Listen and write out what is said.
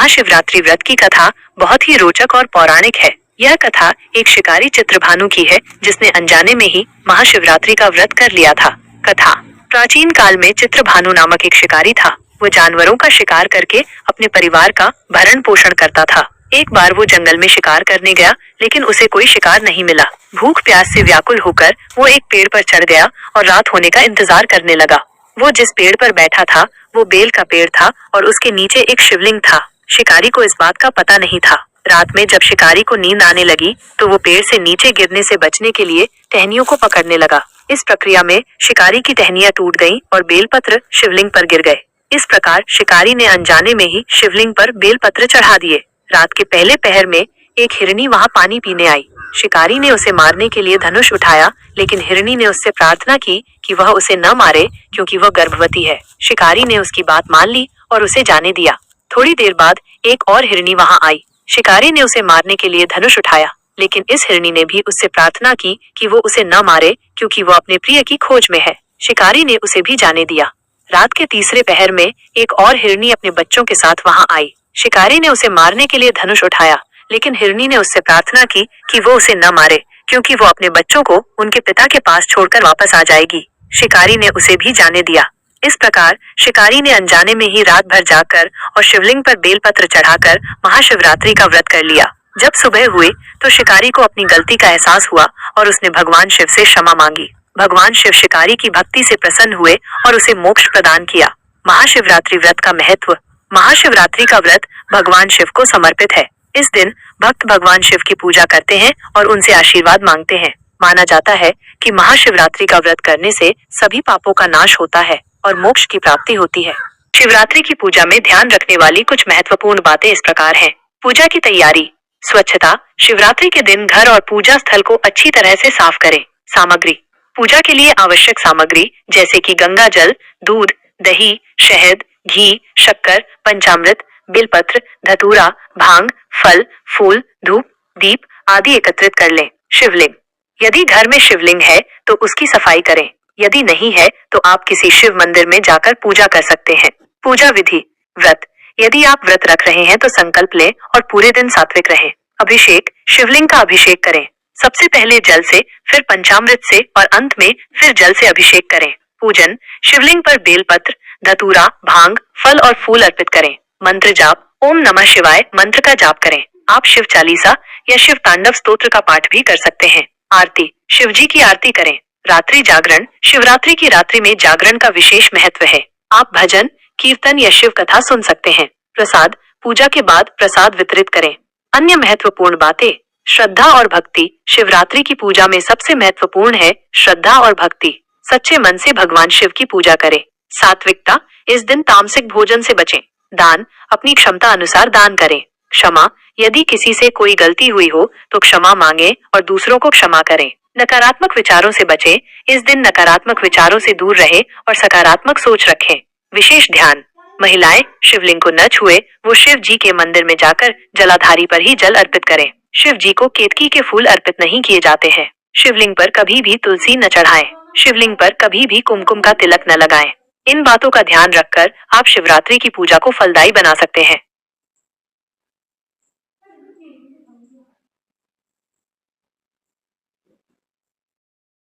महाशिवरात्रि व्रत की कथा बहुत ही रोचक और पौराणिक है। यह कथा एक शिकारी चित्रभानु की है जिसने अनजाने में ही महाशिवरात्रि का व्रत कर लिया था। कथा प्राचीन काल में चित्रभानु नामक एक शिकारी था। वो जानवरों का शिकार करके अपने परिवार का भरण पोषण करता था। एक बार वो जंगल में शिकार करने गया, लेकिन उसे कोई शिकार नहीं मिला। भूख प्यास से व्याकुल होकर वो एक पेड़ पर चढ़ गया और रात होने का इंतजार करने लगा। वो जिस पेड़ पर बैठा था वो बेल का पेड़ था और उसके नीचे एक शिवलिंग था। शिकारी को इस बात का पता नहीं था। रात में जब शिकारी को नींद आने लगी तो वो पेड़ से नीचे गिरने से बचने के लिए टहनियों को पकड़ने लगा। इस प्रक्रिया में शिकारी की टहनियां टूट गईं और बेलपत्र शिवलिंग पर गिर गए। इस प्रकार शिकारी ने अनजाने में ही शिवलिंग पर बेलपत्र चढ़ा दिए। रात के पहले पहर में एक हिरनी वहां पानी पीने आई। शिकारी ने उसे मारने के लिए धनुष उठाया, लेकिन हिरनी ने उससे प्रार्थना की कि वह उसे न मारे क्योंकि वह गर्भवती है। शिकारी ने उसकी बात मान ली और उसे जाने दिया। थोड़ी देर बाद एक और हिरनी वहां आई। शिकारी ने उसे मारने के लिए धनुष उठाया, लेकिन इस हिरनी ने भी उससे प्रार्थना की कि वो उसे न मारे क्योंकि वो अपने प्रिय की खोज में है। शिकारी ने उसे भी जाने दिया। रात के तीसरे पहर में एक और हिरनी अपने बच्चों के साथ वहां आई। शिकारी ने उसे मारने के लिए धनुष उठाया, लेकिन हिरनी ने उससे प्रार्थना की कि वो उसे न मारे क्योंकि वो अपने बच्चों को उनके पिता के पास छोड़कर वापस आ जाएगी। शिकारी ने उसे भी जाने दिया। इस प्रकार शिकारी ने अनजाने में ही रात भर जागकर और शिवलिंग पर बेलपत्र चढ़ाकर महाशिवरात्रि का व्रत कर लिया। जब सुबह हुई तो शिकारी को अपनी गलती का एहसास हुआ और उसने भगवान शिव से क्षमा मांगी। भगवान शिव शिकारी की भक्ति से प्रसन्न हुए और उसे मोक्ष प्रदान किया। महाशिवरात्रि व्रत का महत्व। महाशिवरात्रि का व्रत भगवान शिव को समर्पित है। इस दिन भक्त भगवान शिव की पूजा करते हैं और उनसे आशीर्वाद मांगते हैं। माना जाता है कि महाशिवरात्रि का व्रत करने से सभी पापों का नाश होता है और मोक्ष की प्राप्ति होती है। शिवरात्रि की पूजा में ध्यान रखने वाली कुछ महत्वपूर्ण बातें इस प्रकार हैं। पूजा की तैयारी। स्वच्छता। शिवरात्रि के दिन घर और पूजा स्थल को अच्छी तरह से साफ करें। सामग्री। पूजा के लिए आवश्यक सामग्री जैसे कि गंगा जल, दूध, दही, शहद, घी, शक्कर, पंचामृत, बेलपत्र, धतूरा, भांग, फल, फूल, धूप, दीप आदि एकत्रित कर लें। शिवलिंग। यदि घर में शिवलिंग है तो उसकी सफाई करें। यदि नहीं है तो आप किसी शिव मंदिर में जाकर पूजा कर सकते हैं। पूजा विधि। व्रत। यदि आप व्रत रख रहे हैं तो संकल्प लें और पूरे दिन सात्विक रहें। अभिषेक। शिवलिंग का अभिषेक करें। सबसे पहले जल से, फिर पंचामृत से और अंत में फिर जल से अभिषेक करें। पूजन। शिवलिंग पर बेलपत्र, धतूरा, भांग, फल और फूल अर्पित करें। मंत्र जाप। ओम नमः शिवाय मंत्र का जाप करें। आप शिव चालीसा या शिव तांडव स्तोत्र का पाठ भी कर सकते हैं। आरती। शिव जी की आरती करें। रात्रि जागरण। शिवरात्रि की रात्रि में जागरण का विशेष महत्व है। आप भजन, कीर्तन या शिव कथा सुन सकते हैं। प्रसाद। पूजा के बाद प्रसाद वितरित करें। अन्य महत्वपूर्ण बातें। श्रद्धा और भक्ति। शिवरात्रि की पूजा में सबसे महत्वपूर्ण है श्रद्धा और भक्ति। सच्चे मन से भगवान शिव की पूजा करें। सात्विकता। इस दिन तामसिक भोजन से बचें। दान। अपनी क्षमता अनुसार दान करें। क्षमा। यदि किसी से कोई गलती हुई हो तो क्षमा मांगे और दूसरों को क्षमा करें। नकारात्मक विचारों से बचें। इस दिन नकारात्मक विचारों से दूर रहें और सकारात्मक सोच रखें। विशेष ध्यान। महिलाएं शिवलिंग को न छुए, वो शिव जी के मंदिर में जाकर जलाधारी पर ही जल अर्पित करें। शिव जी को केतकी के फूल अर्पित नहीं किए जाते हैं। शिवलिंग पर कभी भी तुलसी न चढ़ाएं। शिवलिंग पर कभी भी कुमकुम का तिलक न लगाएं। इन बातों का ध्यान रखकर आप शिवरात्रि की पूजा को फलदायी बना सकते हैं।